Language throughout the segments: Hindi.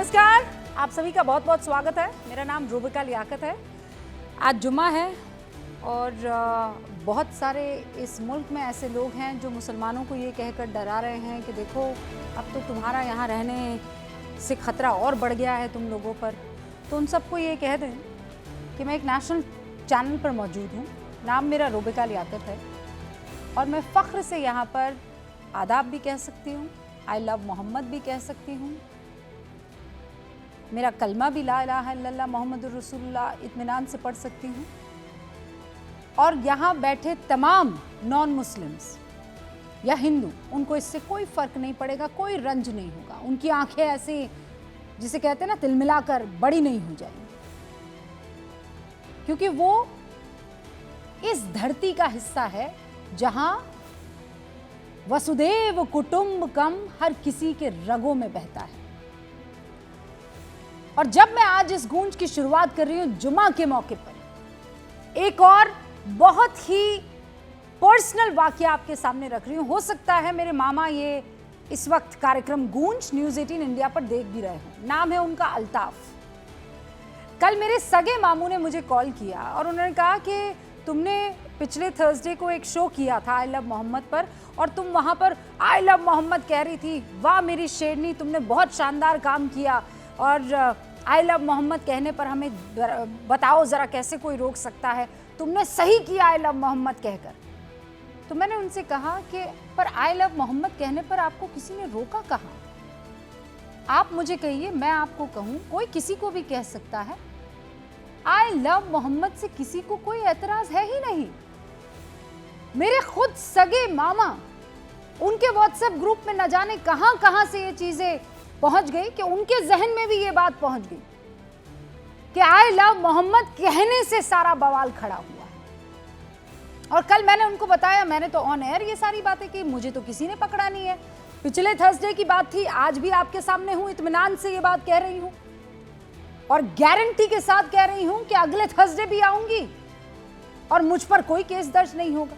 नमस्कार, आप सभी का बहुत बहुत स्वागत है। मेरा नाम रूबिका लियाकत है। आज जुम्मा है और बहुत सारे इस मुल्क में ऐसे लोग हैं जो मुसलमानों को ये कहकर डरा रहे हैं कि देखो अब तो तुम्हारा यहाँ रहने से ख़तरा और बढ़ गया है तुम लोगों पर। तो उन सबको ये कह दें कि मैं एक नेशनल चैनल पर मौजूद हूँ, नाम मेरा रूबिका लियाकत है और मैं फ़ख्र से यहाँ पर आदाब भी कह सकती हूँ, आई लव मोहम्मद भी कह सकती हूँ, मेरा कलमा भी ला इलाहा इल्लल्लाह मोहम्मदुर रसूलुल्लाह इत्मीनान से पढ़ सकती हूँ। और यहाँ बैठे तमाम नॉन मुस्लिम्स या हिंदू, उनको इससे कोई फ़र्क नहीं पड़ेगा, कोई रंज नहीं होगा, उनकी आंखें ऐसे जिसे कहते हैं ना तिलमिलाकर बड़ी नहीं हो जाएंगी, क्योंकि वो इस धरती का हिस्सा है जहाँ वसुदेव कुटुंबकम हर किसी के रगों में बहता है। और जब मैं आज इस गूंज की शुरुआत कर रही हूं जुमा के मौके पर, एक और बहुत ही पर्सनल वाकया आपके सामने रख रही हूं। हो सकता है मेरे मामा ये इस वक्त कार्यक्रम गूंज न्यूज़ 18 इंडिया पर देख भी रहे हों। नाम है उनका अल्ताफ। कल मेरे सगे मामू ने मुझे कॉल किया और उन्होंने कहा कि तुमने पिछले थर्सडे को एक शो किया था आई लव मोहम्मद पर और तुम वहां पर आई लव मोहम्मद कह रही थी। वाह मेरी शेरनी, तुमने बहुत शानदार काम किया और आई लव मोहम्मद कहने पर हमें बताओ ज़रा कैसे कोई रोक सकता है, तुमने सही किया आई लव मोहम्मद कहकर। तो मैंने उनसे कहा कि पर आई लव मोहम्मद कहने पर आपको किसी ने रोका कहाँ? आप मुझे कहिए, मैं आपको कहूँ, कोई किसी को भी कह सकता है। आई लव मोहम्मद से किसी को कोई एतराज़ है ही नहीं। मेरे खुद सगे मामा, उनके व्हाट्सएप ग्रुप में न जाने कहां कहां से ये चीजें पहुंच गई कि उनके जहन में भी ये बात पहुंच गई कि आई लव मोहम्मद कहने से सारा बवाल खड़ा हुआ है। और कल मैंने उनको बताया, मैंने तो ऑन एयर ये सारी बातें की, मुझे तो किसी ने पकड़ा नहीं है। पिछले थर्सडे की बात थी, आज भी आपके सामने हूं, इत्मीनान से ये बात कह रही हूं और गारंटी के साथ कह रही हूं कि अगले थर्सडे भी आऊंगी और मुझ पर कोई केस दर्ज नहीं होगा।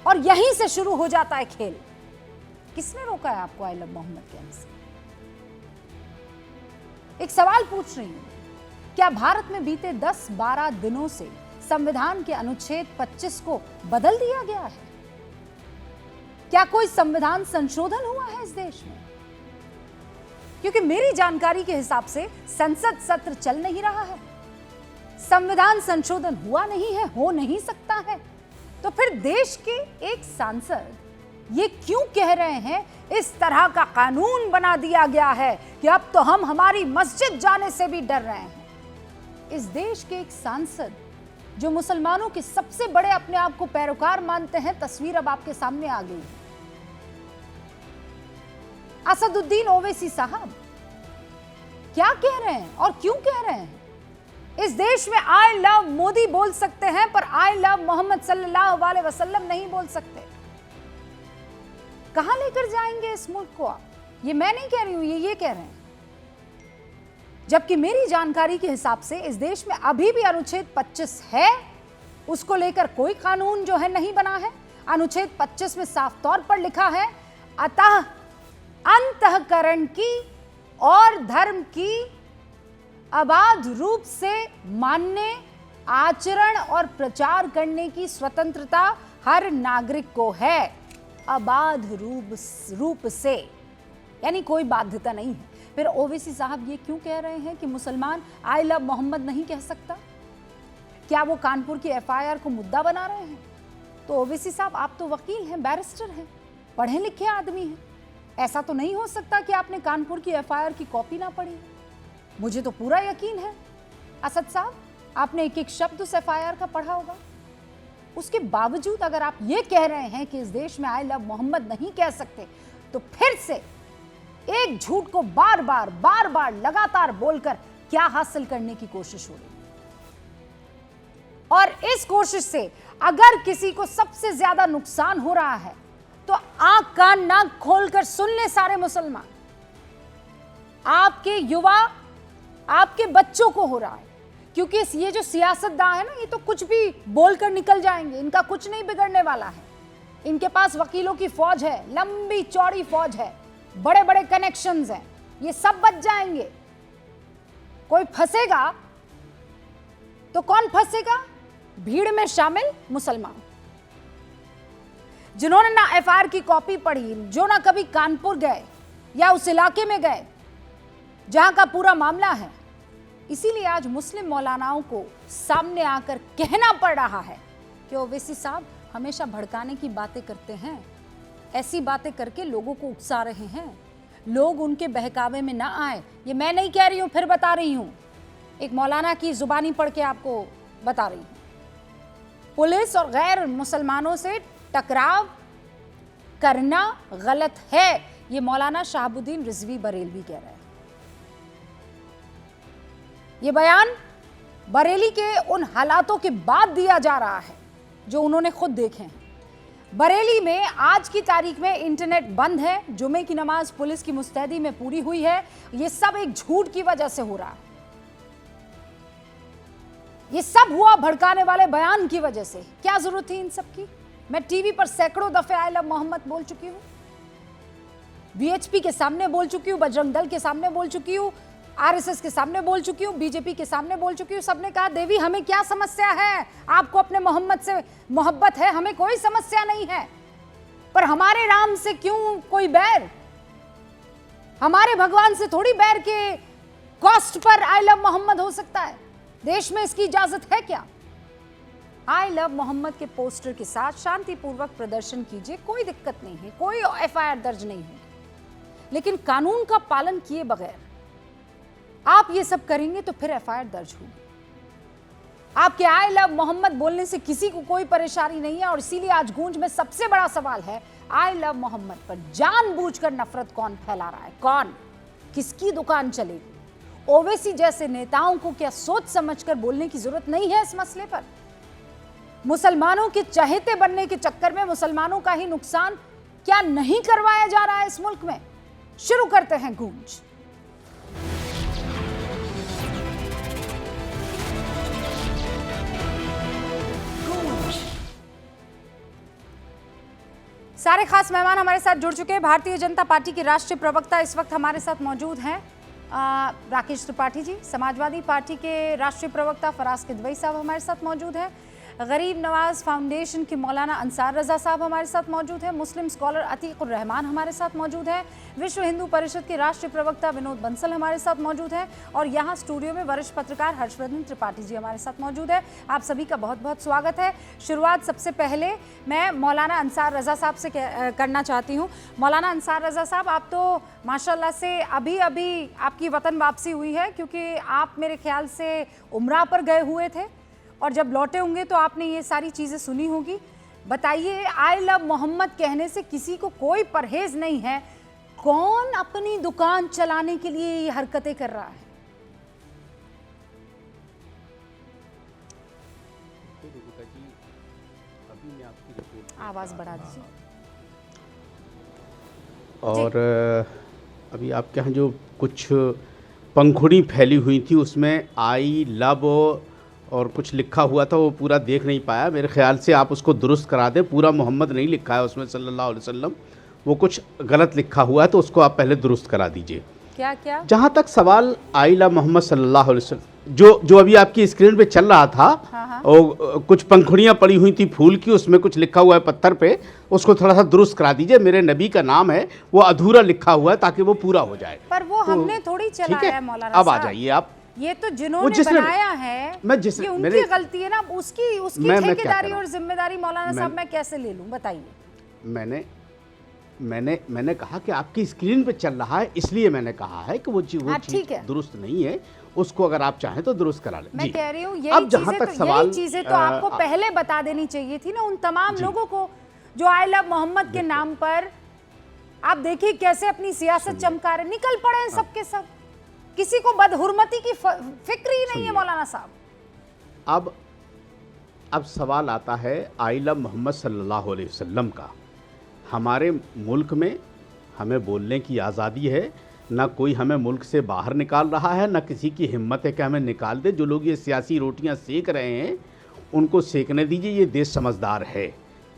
और यहीं से शुरू हो जाता है खेल। किसने रोका है आपको आई लव मोहम्मद कहने से? एक सवाल पूछ रही हूं, क्या भारत में बीते 10-12 दिनों से संविधान के अनुच्छेद 25 को बदल दिया गया है? क्या कोई संविधान संशोधन हुआ है इस देश में? क्योंकि मेरी जानकारी के हिसाब से संसद सत्र चल नहीं रहा है, संविधान संशोधन हुआ नहीं है, हो नहीं सकता है। तो फिर देश के एक सांसद ये क्यों कह रहे हैं इस तरह का कानून बना दिया गया है कि अब तो हम हमारी मस्जिद जाने से भी डर रहे हैं? इस देश के एक सांसद जो मुसलमानों के सबसे बड़े अपने आप को पैरोकार मानते हैं, तस्वीर अब आपके सामने आ गई है। असदुद्दीन ओवैसी साहब क्या कह रहे हैं और क्यों कह रहे हैं? इस देश में आई लव मोदी बोल सकते हैं पर आई लव मोहम्मद सल्लल्लाहु अलैहि वसल्लम नहीं बोल सकते। कहां लेकर जाएंगे इस मुल्क को आप? ये मैं नहीं कह रही हूं, ये कह रहे हैं। जबकि मेरी जानकारी के हिसाब से इस देश में अभी भी अनुच्छेद 25 है, उसको लेकर कोई कानून जो है नहीं बना है। अनुच्छेद 25 में साफ तौर पर लिखा है, अतः अंतःकरण की और धर्म की अबाध रूप से मानने, आचरण और प्रचार करने की स्वतंत्रता हर नागरिक को है। अबाध रूप से, यानी कोई बाध्यता नहीं है। फिर ओवैसी साहब ये क्यों कह रहे हैं कि मुसलमान आई लव मोहम्मद नहीं कह सकता? क्या वो कानपुर की एफआईआर को मुद्दा बना रहे हैं? तो ओवैसी साहब, आप तो वकील हैं, बैरिस्टर हैं, पढ़े लिखे आदमी हैं, ऐसा तो नहीं हो सकता कि आपने कानपुर की एफआईआर की कॉपी ना पढ़ी। मुझे तो पूरा यकीन है असद साहब, आपने एक एक शब्द उस एफआईआर का पढ़ा होगा। उसके बावजूद अगर आप ये कह रहे हैं कि इस देश में आई लव मोहम्मद नहीं कह सकते, तो फिर से एक झूठ को बार बार लगातार बोलकर क्या हासिल करने की कोशिश हो रही है? और इस कोशिश से अगर किसी को सबसे ज्यादा नुकसान हो रहा है तो आंख कान नाक खोलकर सुन ले सारे मुसलमान। आपके युवा, आपके बच्चों को हो रहा है, क्योंकि ये जो सियासतदान है ना, ये तो कुछ भी बोलकर निकल जाएंगे, इनका कुछ नहीं बिगड़ने वाला है। इनके पास वकीलों की फौज है, लंबी चौड़ी फौज है, बड़े बड़े कनेक्शंस हैं, ये सब बच जाएंगे। कोई फंसेगा तो कौन फंसेगा? भीड़ में शामिल मुसलमान, जिन्होंने ना एफआईआर की कॉपी पढ़ी, जो ना कभी कानपुर गए या उस इलाके में गए जहां का पूरा मामला है। इसीलिए आज मुस्लिम मौलानाओं को सामने आकर कहना पड़ रहा है कि ओवैसी साहब हमेशा भड़काने की बातें करते हैं, ऐसी बातें करके लोगों को उकसा रहे हैं, लोग उनके बहकावे में ना आए। ये मैं नहीं कह रही हूं, फिर बता रही हूं, एक मौलाना की जुबानी पढ़ के आपको बता रही हूं। पुलिस और गैर मुसलमानों से टकराव करना गलत है, ये मौलाना शहाबुद्दीन रिजवी बरेलवी कह रहे हैं। ये बयान बरेली के उन हालातों के बाद दिया जा रहा है जो उन्होंने खुद देखे हैं। बरेली में आज की तारीख में इंटरनेट बंद है, जुमे की नमाज पुलिस की मुस्तैदी में पूरी हुई है। ये सब एक झूठ की वजह से हो रहा है, ये सब हुआ भड़काने वाले बयान की वजह से। क्या जरूरत थी इन सब की? मैं टीवी पर सैकड़ों दफे आई लव मोहम्मद बोल चुकी हूं, वीएचपी के सामने बोल चुकी हूं, बजरंग दल के सामने बोल चुकी हूं, आरएसएस के सामने बोल चुकी हूं, बीजेपी के सामने बोल चुकी हूं। सबने कहा देवी हमें क्या समस्या है, आपको अपने मोहम्मद से मोहब्बत है, हमें कोई समस्या नहीं है, पर हमारे राम से क्यों कोई बैर? हमारे भगवान से थोड़ी बैर के कॉस्ट पर आई लव मोहम्मद हो सकता है? देश में इसकी इजाजत है क्या? आई लव मोहम्मद के पोस्टर के साथ शांतिपूर्वक प्रदर्शन कीजिए, कोई दिक्कत नहीं है, कोई एफआईआर दर्ज नहीं है, लेकिन कानून का पालन किए बगैर आप ये सब करेंगे तो फिर एफआईआर दर्ज होगी। आपके आई लव मोहम्मद बोलने से किसी को कोई परेशानी नहीं है, और इसीलिए आज गूंज में सबसे बड़ा सवाल है आई लव मोहम्मद पर जानबूझकर नफरत कौन फैला रहा है? कौन? किसकी दुकान चलेगी? ओवैसी जैसे नेताओं को क्या सोच समझकर बोलने की जरूरत नहीं है इस मसले पर? मुसलमानों के चहेते बनने के चक्कर में मुसलमानों का ही नुकसान क्या नहीं करवाया जा रहा है इस मुल्क में? शुरू करते हैं गूंज। सारे खास मेहमान हमारे साथ जुड़ चुके हैं। भारतीय जनता पार्टी के राष्ट्रीय प्रवक्ता इस वक्त हमारे साथ मौजूद हैं, राकेश त्रिपाठी जी। समाजवादी पार्टी के राष्ट्रीय प्रवक्ता फराज किदवई साहब हमारे साथ मौजूद हैं। गरीब नवाज फाउंडेशन के मौलाना अंसार रजा साहब हमारे साथ मौजूद हैं। मुस्लिम स्कॉलर अतीकुर रहमान हमारे साथ मौजूद हैं। विश्व हिंदू परिषद के राष्ट्रीय प्रवक्ता विनोद बंसल हमारे साथ मौजूद हैं, और यहाँ स्टूडियो में वरिष्ठ पत्रकार हर्षवर्धन त्रिपाठी जी हमारे साथ मौजूद है। आप सभी का बहुत बहुत स्वागत है। शुरुआत सबसे पहले मैं मौलाना अंसार रजा साहब से करना चाहती हूँ। मौलाना अंसार रजा साहब, आप तो माशाल्लाह से अभी अभी आपकी वतन वापसी हुई है, क्योंकि आप मेरे ख्याल से उम्रा पर गए हुए थे, और जब लौटे होंगे तो आपने ये सारी चीज़ें सुनी होगी। बताइए, आई लव मोहम्मद कहने से किसी को कोई परहेज नहीं है, कौन अपनी दुकान चलाने के लिए ये हरकतें कर रहा है? आवाज़ बढ़ा दीजिए। और अभी आपके यहाँ जो कुछ पंखुड़ी फैली हुई थी उसमें आई लव और कुछ लिखा हुआ था, वो पूरा देख नहीं पाया। मेरे ख्याल से आप उसको दुरुस्त करा दें। पूरा मोहम्मद नहीं लिखा है उसमें सल्लल्लाहु अलैहि वसल्लम, वो कुछ गलत लिखा हुआ है, तो उसको आप पहले दुरुस्त करा दीजिए। क्या क्या? जहाँ तक सवाल आई लव मोहम्मद सल्लल्लाहु अलैहि वसल्लम, जो अभी आपकी स्क्रीन पे चल रहा था, और कुछ पंखुड़ियाँ पड़ी हुई थी फूल की, उसमें कुछ लिखा हुआ है पत्थर पे, उसको थोड़ा सा दुरुस्त करा दीजिए। मेरे नबी का नाम है, वो अधूरा लिखा हुआ है, ताकि वो पूरा हो जाए। पर वो हमने थोड़ी चलाया है मौलाना। अब आ जाइए आप। ये तो जिन्होंने बनाया है, ये उनकी गलती है ना, उसकी ठेकेदारी और जिम्मेदारी मौलाना साहब मैं कैसे ले लूं? बताइए। मैंने कहा कि आपकी स्क्रीन पे चल रहा है, इसलिए मैंने कहा है कि वो चीज दुरुस्त नहीं है, उसको अगर आप चाहें तो दुरुस्त करा लें। मैं कह रही हूँ यही चीजें तो आपको पहले बता देनी चाहिए थी ना उन तमाम लोगों को जो आई लव मोहम्मद के नाम पर, आप देखिए कैसे अपनी सियासत चमका रहे, निकल पड़े हैं सबके सब, किसी को बदहुरमती की फिक्र ही नहीं है मौलाना साहब। अब सवाल आता है आई लव मोहम्मद सल्लल्लाहु अलैहि वसल्लम का। हमारे मुल्क में हमें बोलने की आज़ादी है, ना कोई हमें मुल्क से बाहर निकाल रहा है, ना किसी की हिम्मत है कि हमें निकाल दे। जो लोग ये सियासी रोटियां सेक रहे हैं उनको सेकने दीजिए, ये देश समझदार है।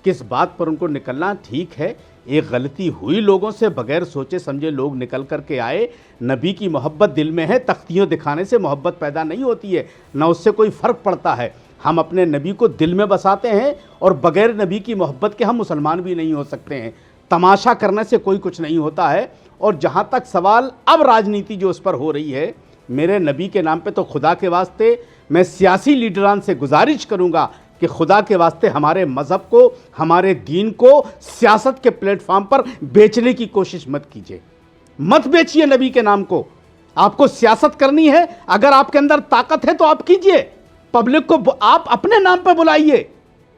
किस बात पर उनको निकलना ठीक है, एक गलती हुई लोगों से, बगैर सोचे समझे लोग निकल कर के आए। नबी की मोहब्बत दिल में है, तख्तियों दिखाने से मोहब्बत पैदा नहीं होती है, ना उससे कोई फ़र्क पड़ता है। हम अपने नबी को दिल में बसाते हैं और बगैर नबी की मोहब्बत के हम मुसलमान भी नहीं हो सकते हैं। तमाशा करने से कोई कुछ नहीं होता है। और जहाँ तक सवाल अब राजनीति जो उस पर हो रही है, मेरे नबी के नाम पे तो खुदा के वास्ते मैं सियासी लीडरान से गुजारिश करूँगा कि खुदा के वास्ते हमारे मज़हब को, हमारे दीन को सियासत के प्लेटफॉर्म पर बेचने की कोशिश मत कीजिए। मत बेचिए नबी के नाम को। आपको सियासत करनी है, अगर आपके अंदर ताकत है तो आप कीजिए। पब्लिक को आप अपने नाम पर बुलाइए।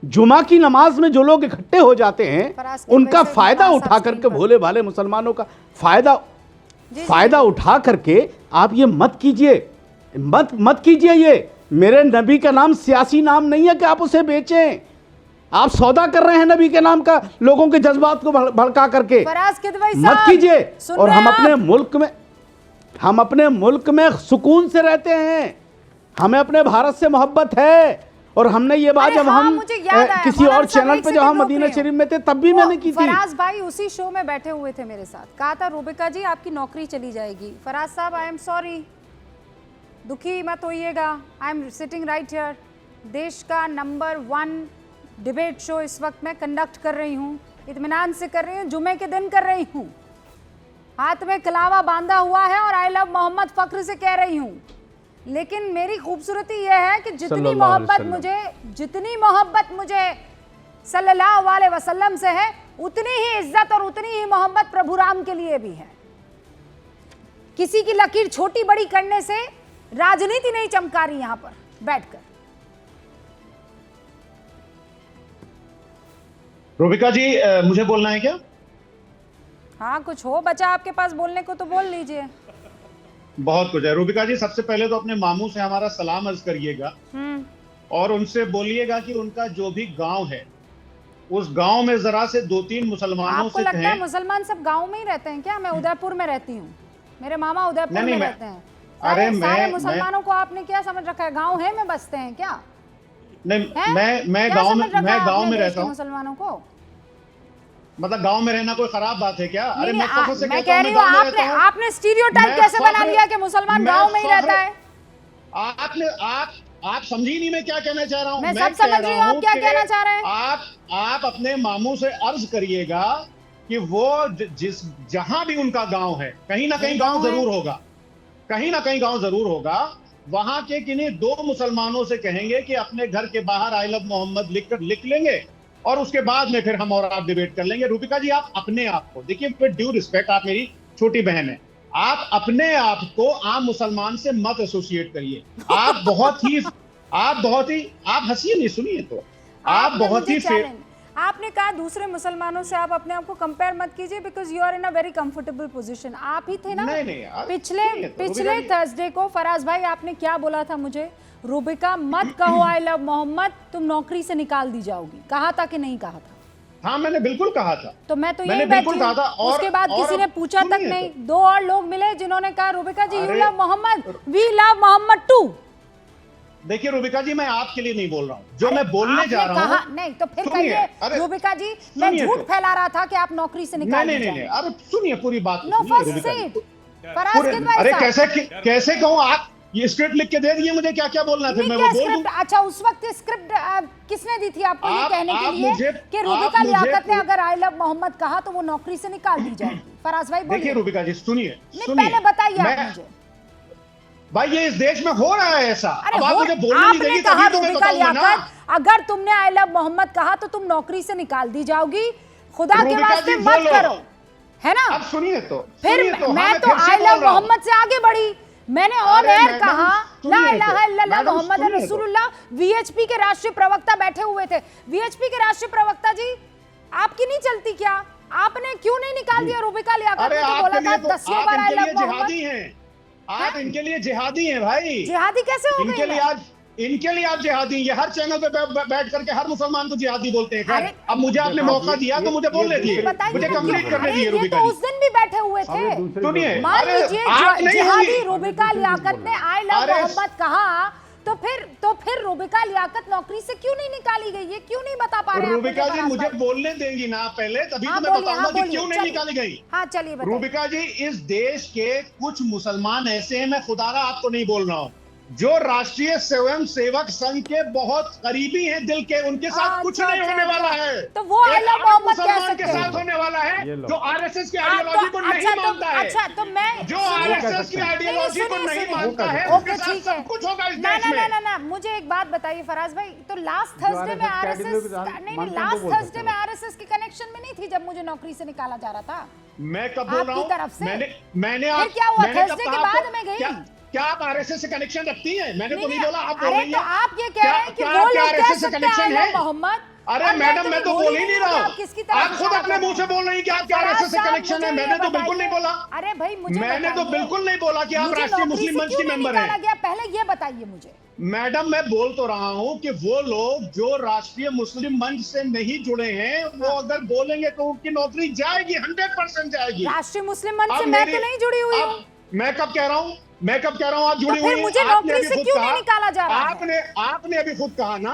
जुमा की नमाज में जो लोग इकट्ठे हो जाते हैं उनका फ़ायदा उठा करके, भोले भाले मुसलमानों का फ़ायदा उठा करके आप ये मत कीजिए, मत कीजिए। ये मेरे नबी का नाम सियासी नाम नहीं है कि आप उसे बेचें। आप सौदा कर रहे हैं नबी के नाम का, लोगों के जज्बात को भड़का करके। मत कीजिए। और हम अपने मुल्क में सुकून से रहते हैं। हमें अपने भारत से मोहब्बत है। और हमने ये बात जब हम किसी और चैनल पे जब हम मदीना शरीफ में थे तब भी मैंने की थी। फराज भाई उसी शो में बैठे हुए थे मेरे साथ, कहा था रूबिका जी आपकी नौकरी चली जाएगी। फराज साहब आई एम सॉरी, दुखी मत होइएगा, I am sitting right here. देश का नंबर 1 डिबेट शो इस वक्त मैं कंडक्ट कर रही हूँ, इत्मीनान से कर रही हूँ, जुमे के दिन कर रही हूँ, हाथ में कलावा बांधा हुआ है और आई लव मोहम्मद फख्र से कह रही हूँ। लेकिन मेरी खूबसूरती यह है कि जितनी मोहब्बत मुझे सल्लल्लाहु अलैहि वसल्लम से है, उतनी ही इज्जत और उतनी ही मोहब्बत प्रभु राम के लिए भी है। किसी की लकीर छोटी बड़ी करने से राजनीति नहीं चमका रही यहां पर बैठकर। रूबिका जी मुझे बोलना है क्या? हाँ, कुछ हो बचा आपके पास बोलने को तो बोल लीजिए। बहुत कुछ है रूबिका जी। सबसे पहले तो अपने मामू से हमारा सलाम अर्ज करिएगा और उनसे बोलिएगा कि उनका जो भी गांव है उस गांव में जरा से 2-3 मुसलमानों आपको से लगता कहें। है मुसलमान सब गांव में ही रहते हैं क्या? मैं उदयपुर में रहती हूँ, मेरे मामा उदयपुर में रहते हैं। सारे मुसलमानों को आपने क्या समझ रखा है? गाँव है में बसते हैं क्या? नहीं, मैं गाँव में रहता हूँ। मुसलमानों को मतलब गांव में रहना कोई खराब बात है क्या? अरे मैं कह रही हूँ आपने स्टीरियोटाइप कैसे बना लिया कि मुसलमान गांव में ही रहता है? आप समझी नहीं मैं क्या कहना चाह रहा हूँ। मैं सब समझ रही हूँ आप क्या कहना चाह रहे हैं। आप अपने मामू से अर्ज करिएगा कि वो जहां भी उनका गांव है, कहीं ना कहीं गांव जरूर होगा, कहीं ना कहीं गांव जरूर होगा। वहां के किन्हीं 2 मुसलमानों से कहेंगे कि अपने घर के बाहर आई लव मोहम्मद लिख लेंगे और उसके बाद में फिर हम और आप डिबेट कर लेंगे। रूबिका जी आप अपने आप को देखिए, विद ड्यू रिस्पेक्ट, आप मेरी छोटी बहन है, आप अपने आप को आम मुसलमान से मत एसोसिएट करिए। आप हंसिए नहीं, सुनिए तो आप बहुत ही आपने कहा दूसरे मुसलमानों से आप अपने आप को कंपेयर मत कीजिए because you are in a very comfortable position. आप ही थे ना पिछले थर्सडे को फराज भाई, आपने क्या बोला था मुझे? रूबिका मत कहो आई लव मोहम्मद, तुम नौकरी से निकाल दी जाओगी। कहा था कि नहीं कहा था? हाँ मैंने बिल्कुल कहा था। तो मैं तो यही बैठी हूँ, उसके बाद किसी ने पूछा तक नहीं। 2 और लोग मिले जिन्होंने कहा Rubika ji you love Mohammed, we love Mohammed too. देखिए रूबिका जी, मैं आपके लिए नहीं बोल रहा हूँ, जो मैं बोलने जा रहा हूँ। नहीं तो फिर कहिए रूबिका जी मैं झूठ फैला रहा था कि आप नौकरी से निकाल दी जाएंगे। अरे सुनिए पूरी बात। अरे कैसे कहूँ? आप ये स्क्रिप्ट लिख के दे दिए मुझे, क्या क्या बोलना था, मैं वो बोल दूं। अच्छा उस वक्त स्क्रिप्ट किसने दी थी आपको ये कहने के लिए कि रूबिका लियाकत ने अगर आई लव मोहम्मद कहा तो वो नौकरी से निकाल दी जाएगी? फराज भाई बोलिए। देखिए रूबिका जी सुनिए, पहले बताइए आप मुझे। भाई ये इस देश में हो रहा है ऐसा। अब आप मुझे बोलने नहीं देंगी तभी तो मैं बताऊंगा ना। अगर तुमने आई लव मोहम्मद कहा तो तुम नौकरी से निकाल दी जाओगी। खुदा के वास्ते मत करो, है ना? अब सुनिए तो फिर मैं तो आई लव मोहम्मद से आगे बढ़ी। मैंने ऑन एयर कहा ला इलाहा इल्लल्लाह मोहम्मद रसूलुल्लाह। वीएचपी के राष्ट्रीय प्रवक्ता बैठे हुए थे। वीएचपी के राष्ट्रीय प्रवक्ता जी आपकी नहीं चलती क्या? आपने क्यों नहीं निकाल दिया रूबिका लियाकत ने? तो बोला था 10 बार आई लव मोहम्मद। आप इनके लिए जिहादी हैं भाई। जिहादी कैसे हो गए? इनके लिए आप जिहादी। ये हर चैनल पे बैठ करके हर मुसलमान को जिहादी बोलते हैं। अब मुझे आपने मौका दिया तो मुझे बोलने दिए, मुझे कंप्लीट करने दिए। रूबिका उस दिन भी बैठे हुए थे। सुनिए, मान लीजिए जिहादी रूबिका लियाकत ने आई लव मोहम्मद कहा तो फिर रूबिका लियाकत नौकरी से क्यों नहीं निकाली गई? ये क्यों नहीं बता पा रहे हैं? रूबिका जी मुझे बोलने देंगी ना पहले, तभी हाँ, तो मैं बोलिए, बताऊंगा हाँ, कि बोलिए, क्यों नहीं चलिए। निकाली गई। हाँ चलिए बताइए। रूबिका जी, इस देश के कुछ मुसलमान ऐसे हैं, मैं खुदारा आपको नहीं बोल रहा हूं, जो राष्ट्रीय स्वयं सेवक संघ के बहुत करीबी हैं दिल के, उनके साथ कुछ नहीं होने वाला है। तो वो आइला मोहम्मद कह मुसलमान सकते के हैं साथ होने वाला है जो आरएसएस की हाँ, आइडियोलॉजी को नहीं अच्छा, मानता है, अच्छा तो मैं जो आरएसएस की आइडियोलॉजी को नहीं मानता है, ओके उसके साथ ठीक है। सब कुछ होगा इस ना देश ना में। ना ना मुझे एक बात बताइए फराज भाई, तो लास्ट थर्सडे में आरएसएस नहीं लास्ट थर्सडे में आरएसएस के कनेक्शन में नहीं थी जब मुझे नौकरी से निकाला जा रहा था? मैं कब बोल रहा आपकी हूं? तरफ से? मैंने फिर क्या हुआ? थर्सडे के बाद में गई? क्या आप आरएसएस से कनेक्शन रखती हैं? मैंने तो नहीं बोला, आप बोल अरे रही तो हैं। आप ये कह रहे हैं कि वो लोग कह आरएसएस से सकते हैं कनेक्शन है? आइला मोहम्मद। अरे मैडम, मैं तो बोल ही नहीं रहा हूँ, आप खुद अपने मुंह से बोल रही हैं कि आपके आरएसएस से कनेक्शन है। मैंने तो बिल्कुल नहीं बोला। अरे भाई मुझे मैंने तो बिल्कुल नहीं बोला कि आप राष्ट्रीय मुस्लिम मंच की मेंबर हैं। पहले ये बताइए मुझे। मैडम, मैं बोल तो रहा हूं कि वो लोग जो राष्ट्रीय मुस्लिम मंच से नहीं जुड़े हैं, वो अगर बोलेंगे तो उनकी नौकरी जाएगी, 100% जाएगी। राष्ट्रीय मुस्लिम मंच से मैं तो नहीं जुड़ी हुई हूँ। मैं कब कह रहा हूँ आप जुड़ी हुई हैं? मुझे नौकरी से क्यों नहीं निकाला जा रहा है? आपने अभी खुद कहा ना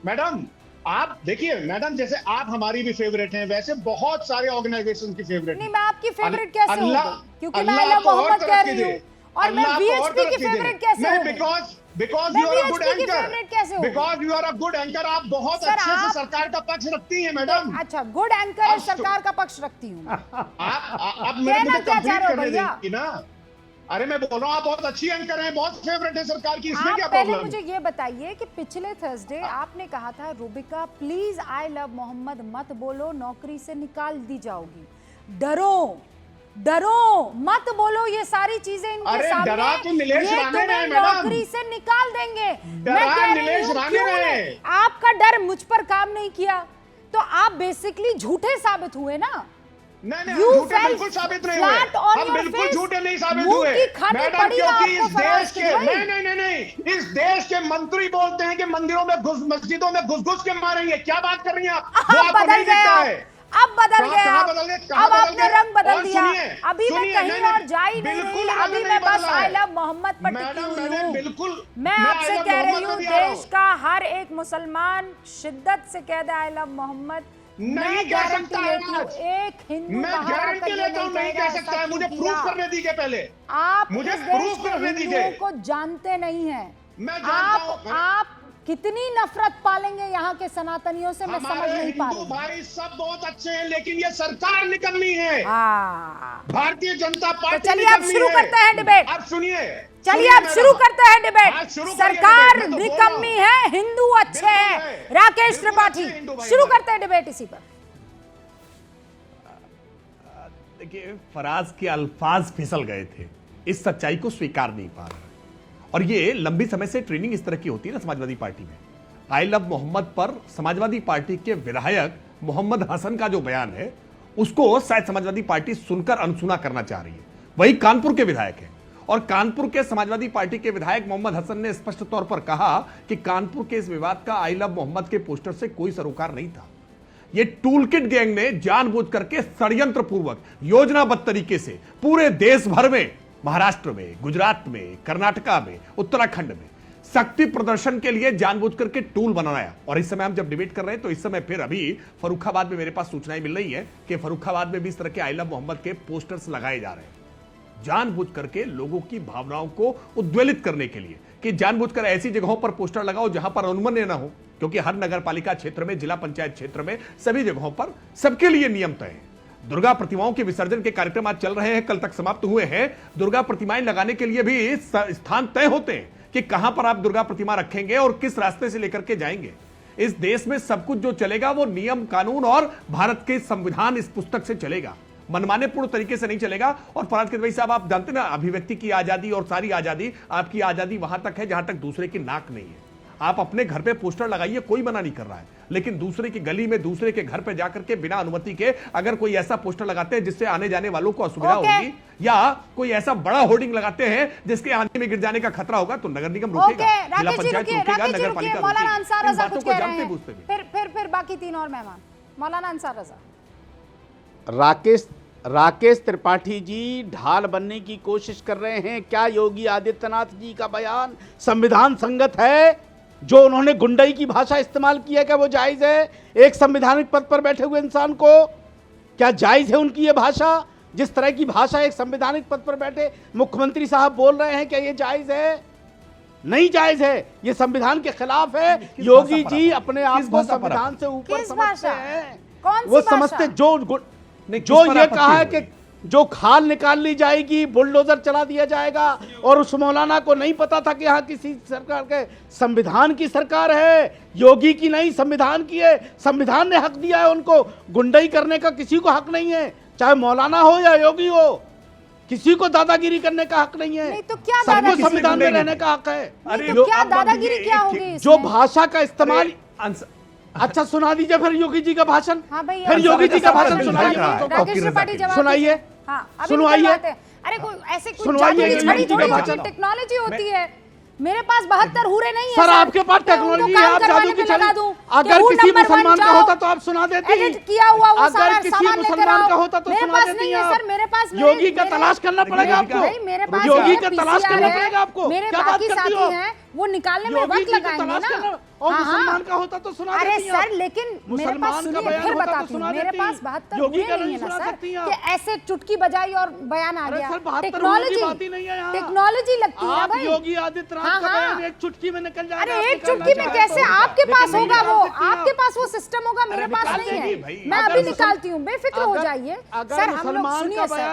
मैडम। आप देखिए मैडम, जैसे आप हमारी भी फेवरेट हैं, वैसे बहुत सारे ऑर्गेनाइजेशन की फेवरेट नहीं, मैं आपकी फेवरेट कैसे हूँ? क्योंकि मैं अल्लाह आइला आपको और मोहम्मद कह तरक्की रही हूँ दे। और मैं अल्लाह आपको और वीएचपी की तरक्की दे। फेवरेट कैसे नहीं, हूँ? बिकॉज मैं you are a good VHP की एंकर। फेवरेट कैसे हूँ? Because you are a good anchor. आप बहुत सर, अच्छे से आप- सरकार का पक्ष रखती हैं मैडम। अच्छा, गुड एंकर है, सरकार का पक्ष रखती हूँ। आप मेरे कहना मुझे क्या चाह कंप्लीट रहे हो करने भैया? देंगी ना। अरे मैं बोल रहा हूँ आप बहुत अच्छी एंकर हैं, बहुत फेवरेट है सरकार की, इसमें आप क्या पहले प्रॉब्लम? मुझे ये बताइए कि पिछले थर्सडे आपने कहा था Rubika please I love Mohammad मत बोलो, नौकरी से निकाल दी जाओगी। डरो मत बोलो ये सारी चीजें इनके अरे सामने। डरा तो नीलेश ये राणे तुम्हें रहे मैडम। नौकरी से निकाल देंगे। डरा मैं कह रही नीलेश हूँ, राणे क्यों रहे। नहीं? आपका डर मुझ पर काम नहीं किया, तो आप बेसिकली झूठे साबित हुए ना। नहीं, You हम झूठे fell बिल्कुल साबित नहीं हुए। flat on हम your बिल्कुल face। झूठे नहीं साबित मुंह हुए की खानी मैडम, पड़ी ना क्योंकि आपको इस फराज देश के के भाई। नहीं, इस देश के मंत्री बोलते हैं कि मंदिरों में मस्जिदों में घुस के मारेंगे। क्या बात कर रही हैं आप? वो अब आपको बदल नहीं गए दिखता आप। है। अब बदल गए कहाँ आप। बदल गए? कहाँ अब बदल आपने गए? रंग बदल और दिया। सुनिए, अभी मैं सुनिए, कहीं नहीं, और जा ही नहीं बिल्कुल रही। रंग अभी नहीं मैं बस बदला है। आई लव मोहम्मद पर टिकी मैडम, हुई मैंने हूँ। बिल्कुल मैं आपसे आई लव कह रही मोहम्मद हूँ, पे भी आ रहा देश का हर एक मुसलमान शिद्दत से कह दे आई लव मोहम्मद। नहीं मैं कह गारंटी सकता है लेती हूँ, आज। एक हिंदू मैं बाहर गारंटी आकर ये लेता हूँ, नहीं कहेगा कह सकता है। ऐसा मुझे क्यों प्रूफ किया। करने दीजिए पहले। आप मुझे इस देश प्रूफ के करने दीजिए। हिंदुओं को जानते नहीं हैं। मैं जानता हूँ। आप कितनी नफरत पालेंगे यहाँ के सनातनियों से, मैं समझ हमारे नहीं पा हिंदू रही। भाई सब बहुत अच्छे हैं, लेकिन ये सरकार निकलनी है। हाँ, भारतीय जनता तो पार्टी चलिए अब निकलनी शुरू है। करते हैं डिबेट। अब सुनिए, चलिए सुनिए अब शुरू मैडम। करते हैं हाँ, डिबेट। शुरू करिए सरकार डिबेट, मैं तो बोल रहा हूँ। निकम्मी है, हिंदू अच्छे बिल्कुल हैं। है। राकेश बिल्कुल त्रिपाठी, अच्छे हिंदू भाई शुरू हमारे। करते हैं डिबेट इसी पर। देखिए, फराज के अल्फाज फिसल गए थे, इस सच्चाई को स्वीकार नहीं पा रहे। और ये लंबी समय से ट्रेनिंग इस तरह की होती है ना समाजवादी पार्टी में। आई लव मोहम्मद पर समाजवादी पार्टी के विधायक मोहम्मद हसन का जो बयान है, उसको शायद समाजवादी पार्टी सुनकर अनसुना करना चाह रही है। वही कानपुर के विधायक है, और कानपुर के समाजवादी पार्टी के विधायक मोहम्मद हसन ने स्पष्ट तौर पर कहा कि कानपुर के इस विवाद का आई लव मोहम्मद के पोस्टर से कोई सरोकार नहीं था। ये टूलकिट गैंग ने जानबूझ करके षड्यंत्र पूर्वक योजनाबद्ध तरीके से पूरे देश भर में, महाराष्ट्र में, गुजरात में, कर्नाटका में, उत्तराखंड में शक्ति प्रदर्शन के लिए जानबूझ करके टूल बनाया। और इस समय हम जब डिबेट कर रहे हैं, तो इस समय फिर अभी फर्रुखाबाद में मेरे पास सूचनाएं मिल रही है कि फर्रुखाबाद में भी इस तरह के आई लव मोहम्मद के पोस्टर्स लगाए जा रहे हैं, जानबूझ करके लोगों की भावनाओं को उद्वेलित करने के लिए, कि जानबूझकर ऐसी जगहों पर पोस्टर लगाओ जहां पर अनुमन्य ना हो, क्योंकि हर नगर पालिका क्षेत्र में, जिला पंचायत क्षेत्र में, सभी जगहों पर सबके लिए नियम तय है। दुर्गा प्रतिमाओं के विसर्जन के कार्यक्रम आज चल रहे हैं, कल तक समाप्त हुए हैं। दुर्गा प्रतिमाएं लगाने के लिए भी स्थान तय होते हैं कि कहां पर आप दुर्गा प्रतिमा रखेंगे और किस रास्ते से लेकर के जाएंगे। इस देश में सब कुछ जो चलेगा वो नियम, कानून और भारत के संविधान, इस पुस्तक से चलेगा, मनमाने पूर्ण तरीके से नहीं चलेगा। और फराज भाई साहब, आप जानते ना, अभिव्यक्ति की आजादी और सारी आजादी, आपकी आजादी वहां तक है जहां तक दूसरे की नाक नहीं है। आप अपने घर पे पोस्टर लगाइए, कोई मना नहीं कर रहा है, लेकिन दूसरे की गली में, दूसरे के घर पे जाकर के बिना अनुमति के अगर कोई ऐसा पोस्टर लगाते हैं जिससे आने जाने वालों को असुविधा होगी, या कोई ऐसा बड़ा होर्डिंग लगाते हैं जिसके आने में गिर जाने का खतरा होगा, तो नगर निगम रोकेगा, जिला पंचायत रोकेगा, नगर पालिका मौलाना अंसार रजा बातों कुछ को कह रहे जानते हैं। बूझते भी। फिर बाकी तीन और मेहमान। मौलाना अंसार रजा। राकेश राकेश त्रिपाठी जी ढाल बनने की कोशिश कर रहे हैं। क्या योगी आदित्यनाथ जी का बयान संविधान संगत है? जो उन्होंने गुंडई की भाषा इस्तेमाल की है, क्या वो जायज है? एक संवैधानिक पद पर बैठे हुए इंसान को क्या जायज है उनकी ये भाषा? जिस तरह की भाषा एक संवैधानिक पद पर बैठे मुख्यमंत्री साहब बोल रहे हैं, क्या ये जायज है? नहीं जायज है, ये संविधान के खिलाफ है। योगी जी अपने आप को संविधान से ऊपर समझते हैं। वो समझते जो ये कहा है कि जो खाल निकाल ली जाएगी, बुलडोजर चला दिया जाएगा, और उस मौलाना को नहीं पता था कि यहाँ किसी सरकार के संविधान की सरकार है, योगी की नहीं, संविधान की है। संविधान ने हक दिया है उनको, गुंडई करने का किसी को हक नहीं है, चाहे मौलाना हो या योगी हो। किसी को दादागिरी करने का हक नहीं है। नहीं तो क्या सबको संविधान में रहने का हक है। अरे तो क्या दादागिरी क्या होगी? जो भाषा का इस्तेमाल, अच्छा सुना दीजिए फिर योगी जी का भाषण। हाँ भाई, फिर योगी जी का भाषण सुनाइए। सुनाइए, सुनवाइए। अरे कोई ऐसे कुछ छड़ी थोड़ी टेक्नोलॉजी होती है। मेरे पास 72 हूरे नहीं है सर। आपके पास टेक्नोलॉजी है, आप जादू की छड़ी। अगर किसी मुसलमान का होता तो आप सुना देती। किया हुआ वो सारा अगर किसी मुसलमान का होता तो सुना देती आप। सर मेरे पास योगी का तलाश करना पड़ेगा आपको। मेरे पास योगी का तलाश करना पड़ेगा आपको। मेरे क्या बात बाकी करती साथी हो? हैं, वो निकालने में वक्त लगाएंगे ना। और मुसलमान का होता तो सुना अरे देती आप। सर, लेकिन मेरे पास सुनिए, फिर बताती हूँ, मेरे पास 72 योगी का नहीं नहीं है ना सुना सर सकती कि ऐसे चुटकी बजाई और बयान आ गया। टेक्नोलॉजी टेक्नोलॉजी लगती है भाई। योगी आदित्यनाथ का बयान एक चुटकी में निकल जाएगा। अरे एक चुटकी में कैसे? आपके पास होगा वो, आपके पास वो सिस्टम होगा, मेरे पास नहीं है। मैं अभी निकालती हूँ, बेफिक्र हो जाइए सर। हम लोग सुनिए सर,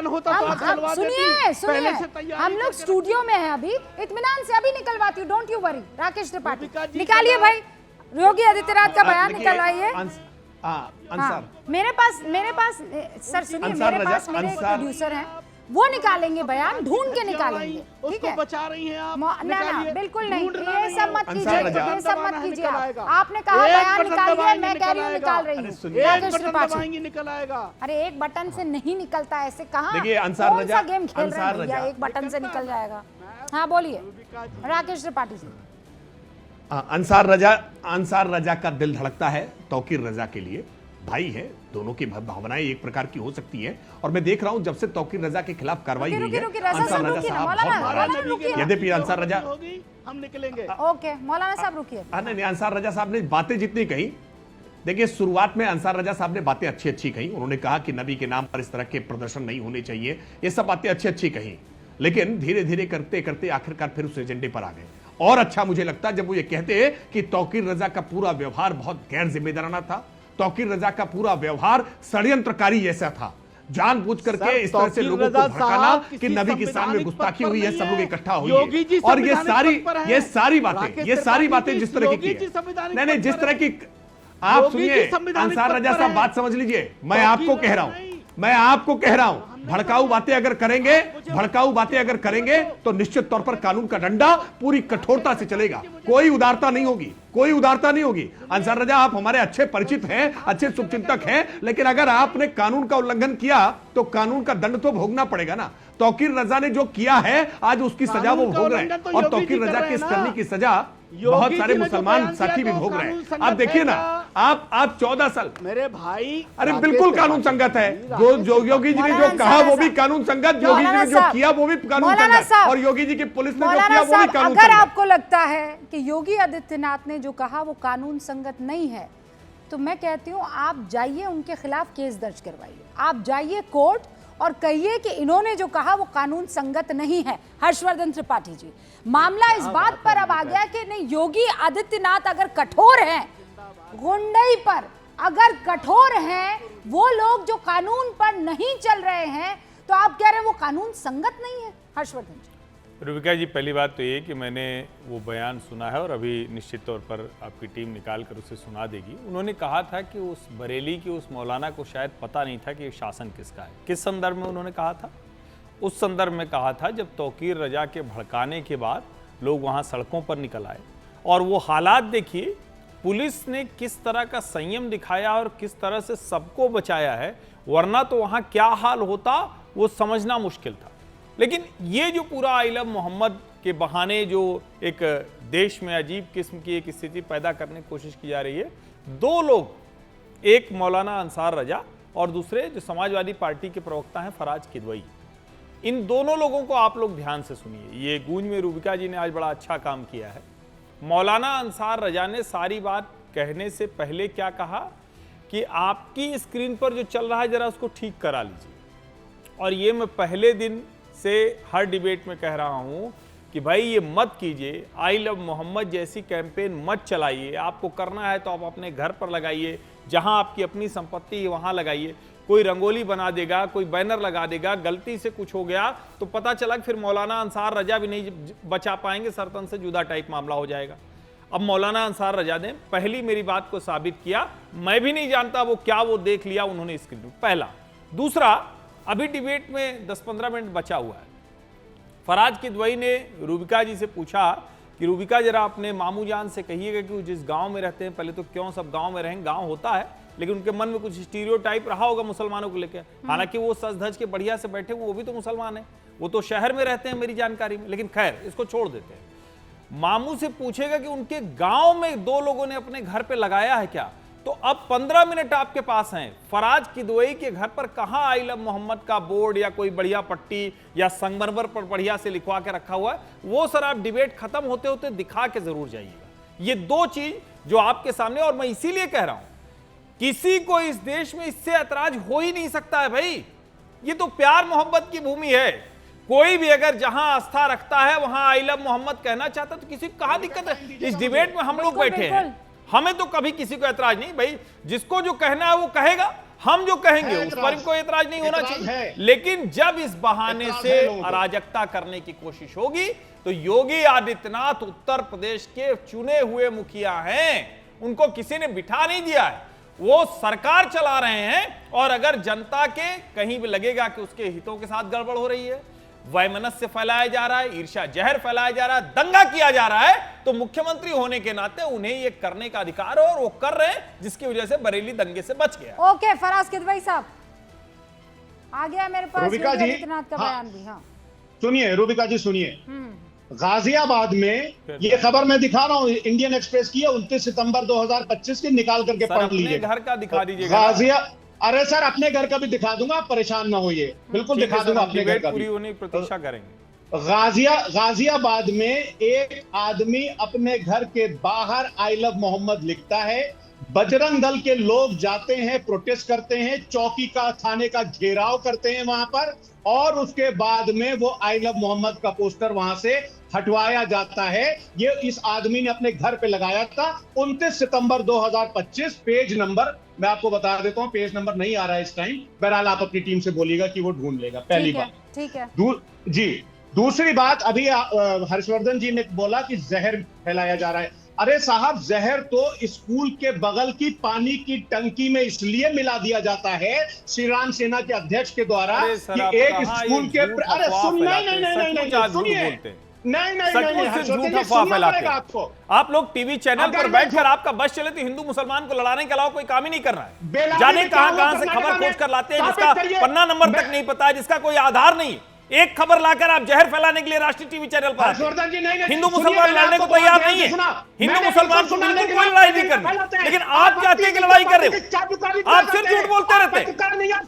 सुनिए, हम लोग स्टूडियो में है अभी, इत्मीनान से अभी निकलवाती हूँ, don't you worry. Rakesh Tripathi निकालिए भाई, योगी आदित्यनाथ का बयान निकल आइए। मेरे पास सर सुनिए, मेरे पास मेरे प्रोड्यूसर हैं, वो निकालेंगे बयान, ढूंढ के निकालेंगे। ठीक है, बचा रही हैं आप। ना बिल्कुल नहीं, ये सब मत कीजिए, ये सब मत कीजिए। आपने कहा बयान निकालिए, मैं कह रही हूँ निकाल रही हूँ। राकेश त्रिपाठी निकल आएगा। अरे एक बटन से नहीं निकलता, ऐसे कहाँ? देखिए, अंसार कौन रजा, सा गेम खेल रहे हैं अंसार भैया? रजा। एक बटन से निकल जाएगा। हाँ बोलिए राकेश त्रिपाठी जी। अंसार रजा का दिल धड़कता है तौकीर रजा के लिए। भाई है, दोनों की भावनाएं एक प्रकार की हो सकती है। और मैं देख रहा हूं जब से तौकीर रजा के खिलाफ कार्रवाई हुई है, अंसार रजा साहब बहुत नाराज हैं। यद्यपि अंसार रजा, हम निकलेंगे। ओके मौलाना साहब रुकिए। नहीं, अंसार रजा साहब ने बातें जितनी कही, देखिए शुरुआत में अंसार रजा साहब ने बातें अच्छी कही। उन्होंने कहा कि नबी के नाम पर इस तरह के प्रदर्शन नहीं होने चाहिए, ये सब बातें अच्छी कही। लेकिन धीरे धीरे करते करते आखिरकार फिर उस एजेंडे पर आ गए। और अच्छा मुझे लगता है जब वो ये कहते कि तौकीर रजा का पूरा व्यवहार बहुत गैर जिम्मेदाराना था, तौकीर रजा का पूरा व्यवहार षड्यंत्रकारी जैसा था, जानबूझ करके इस तरह से लोगों को भड़काना कि नबी के सामने गुस्ताखी हुई है, सब लोग इकट्ठा हुई है। और ये सारी बातें जिस तरह की नहीं, जिस तरह की आप सुनिए अंसार रजा साहब, बात समझ लीजिए। मैं आपको कह रहा हूं भड़काऊ बातें अगर करेंगे तो निश्चित तौर पर कानून का डंडा पूरी कठोरता से चलेगा। कोई उदारता नहीं होगी। अंसार रजा, आप हमारे अच्छे परिचित हैं, अच्छे शुभचिंतक हैं, लेकिन अगर आपने कानून का उल्लंघन किया तो कानून का दंड तो भोगना पड़ेगा ना। तौकीर रजा ने जो किया है आज उसकी सजा वो भोग रहे हैं, और तौकीर रजा के इस करने की सजा बहुत सारे मुसलमान साथी भी भोग रहे हैं। आप देखिए ना, आप 14 साल मेरे भाई, अरे बिल्कुल कानून संगत है। जो योगी जी ने जो कहा वो भी कानून संगत, योगी जी ने जो किया वो भी कानून संगत, और योगी जी की पुलिस ने जो किया वो भी कानून संगत। अगर आपको लगता है कि योगी आदित्यनाथ ने जो कहा वो कानून संगत नहीं है, तो मैं कहती हूँ आप जाइए उनके खिलाफ केस दर्ज करवाइए। आप जाइए कोर्ट और कहिए कि इन्होंने जो कहा वो कानून संगत नहीं है। हर्षवर्धन त्रिपाठी जी, मामला इस बात पर अब आ गया कि नहीं, योगी आदित्यनाथ अगर कठोर हैं गुंडई पर, अगर कठोर हैं वो लोग जो कानून पर नहीं चल रहे हैं, तो आप कह रहे हैं वो कानून संगत नहीं है। हर्षवर्धन जी। रुबिका जी, पहली बात तो ये कि मैंने वो बयान सुना है और अभी निश्चित तौर पर आपकी टीम निकाल कर उसे सुना देगी। उन्होंने कहा था कि उस बरेली के उस मौलाना को शायद पता नहीं था कि ये शासन किसका है। किस संदर्भ में उन्होंने कहा था? उस संदर्भ में कहा था जब तौकीर रजा के भड़काने के बाद लोग वहाँ सड़कों पर निकल आए, और वो हालात देखिए, पुलिस ने किस तरह का संयम दिखाया और किस तरह से सबको बचाया है, वरना तो वहाँ क्या हाल होता वो समझना मुश्किल था। लेकिन ये जो पूरा आई लव मोहम्मद के बहाने जो एक देश में अजीब किस्म की एक स्थिति पैदा करने की कोशिश की जा रही है, दो लोग, एक मौलाना अंसार रजा और दूसरे जो समाजवादी पार्टी के प्रवक्ता हैं फराज किदवई। इन दोनों लोगों को आप लोग ध्यान से सुनिए। ये गूंज में रूबिका जी ने आज बड़ा अच्छा काम किया है। मौलाना अंसार रजा ने सारी बात कहने से पहले क्या कहा कि आपकी स्क्रीन पर जो चल रहा है जरा उसको ठीक करा लीजिए। और ये मैं पहले दिन से हर डिबेट में कह रहा हूं कि भाई ये मत कीजिए, आई लव मोहम्मद जैसी कैंपेन मत चलाइए। आपको करना है तो आप अपने घर पर लगाइए, जहां आपकी अपनी संपत्ति है वहां लगाइए। कोई रंगोली बना देगा, कोई बैनर लगा देगा, गलती से कुछ हो गया तो पता चला कि फिर मौलाना अंसार रजा भी नहीं बचा पाएंगे, सरतन से जुदा टाइप मामला हो जाएगा। अब मौलाना अंसार रजा ने पहली मेरी बात को साबित किया। मैं भी नहीं जानता वो क्या वो देख लिया उन्होंने स्क्रीन पर, पहला। दूसरा, अभी डिबेट में 10-15 मिनट बचा हुआ है। फराज किदवई ने रूबिका जी से पूछा कि रूबिका जरा अपने मामू जान से कहिएगा कि वो जिस गांव में रहते हैं, पहले तो क्यों सब गांव में रहें, गांव होता है लेकिन उनके मन में कुछ स्टीरियोटाइप रहा होगा मुसलमानों को लेकर। हालांकि वो सज धज के बढ़िया से बैठे वो भी तो मुसलमान है, वो तो शहर में रहते हैं मेरी जानकारी में, लेकिन खैर इसको छोड़ देते हैं। मामू से पूछेगा कि उनके गांव में 2 लोगों ने अपने घर पे लगाया है क्या, तो अब 15 मिनट आपके पास हैं। फराज किदवई के घर पर कहां आई लव मोहम्मद का बोर्ड या कोई बढ़िया पट्टी या संगमरमर पर बढ़िया से लिखवा के रखा हुआ है, वो सर आप डिबेट खत्म होते होते दिखा के जरूर जाइएगा। ये 2 चीज जो आपके सामने, और मैं इसीलिए कह रहा हूं किसी को इस देश में इससे ऐतराज हो ही नहीं सकता है भाई। ये तो प्यार मोहब्बत की भूमि है। कोई भी अगर जहां आस्था रखता है वहां आई लव मोहम्मद कहना चाहता तो किसी को कहां दिक्कत है। इस डिबेट में हम लोग बैठे हैं, हमें तो कभी किसी को ऐतराज नहीं। भाई जिसको जो कहना है वो कहेगा, हम जो कहेंगे उस पर इनको ऐतराज नहीं होना चाहिए। लेकिन जब इस बहाने से अराजकता करने की कोशिश होगी तो योगी आदित्यनाथ उत्तर प्रदेश के चुने हुए मुखिया हैं, उनको किसी ने बिठा नहीं दिया है, वो सरकार चला रहे हैं। और अगर जनता के कहीं भी लगेगा कि उसके हितों के साथ गड़बड़ हो रही है, वैमनस्य फैलाया जा रहा है, ईर्ष्या जहर फैलाया जा रहा है, दंगा किया जा रहा है, तो मुख्यमंत्री होने के नाते उन्हें ये करने का अधिकार है और वो कर रहे हैं, जिसकी वजह से बरेली दंगे से बच गया। ओके, फराज किदवई साहब आ गया मेरे पास रूबिका जी, आदित्यनाथ का बयान भी। हाँ सुनिए रूबिका जी, सुनिए। गाजियाबाद में ये खबर मैं दिखा रहा हूँ, इंडियन एक्सप्रेस की है, 29 सितंबर 2025 की, निकाल करके पढ़ लीजिए। घर का दिखा दीजिएगा। गाजिया, अरे सर अपने घर का भी दिखा दूंगा, परेशान ना होइए, बिल्कुल दिखा दूंगा अपने घर का भी। पूरी होने की प्रतीक्षा करेंगे। गाजियाबाद में एक आदमी अपने घर के बाहर आई लव मोहम्मद लिखता है, बजरंग दल के लोग जाते हैं, प्रोटेस्ट करते हैं, चौकी का थाने का घेराव करते हैं वहां पर, और उसके बाद में वो आई लव मोहम्मद का पोस्टर वहां से हटवाया जाता है। ये इस आदमी ने अपने घर पे लगाया था 29 सितंबर 2025। पेज नंबर मैं आपको बता देता हूं, पेज नंबर नहीं आ रहा है इस टाइम, बहरहाल आप अपनी टीम से बोलिएगा कि वो ढूंढ लेगा। पहली बात, ठीक है। जी, दूसरी बात, अभी हर्षवर्धन जी ने बोला कि जहर फैलाया जा रहा है। अरे साहब, जहर तो स्कूल के बगल की पानी की टंकी में इसलिए मिला दिया जाता है श्रीराम सेना के अध्यक्ष के द्वारा कि एक स्कूल के, अरे सुन, नहीं सुनिए, आपको, आप लोग टीवी चैनल पर बैठकर आपका बस चले तो हिंदू मुसलमान को लड़ाने के अलावा कोई काम ही नहीं कर रहा है। जाने कहां से खबर खोज कर लाते हैं जिसका पन्ना नंबर तक नहीं पता है, जिसका कोई आधार नहीं। एक खबर लाकर आप जहर फैलाने के लिए राष्ट्रीय टीवी चैनल पर हिंदू मुसलमान लड़ने को तैयार नहीं है। हिंदू मुसलमान को बिल्कुल कोई लड़ाई नहीं करनी, लेकिन आप चाहते हैं कि लड़ाई कर रहे हो। आप सिर्फ झूठ बोलते रहते।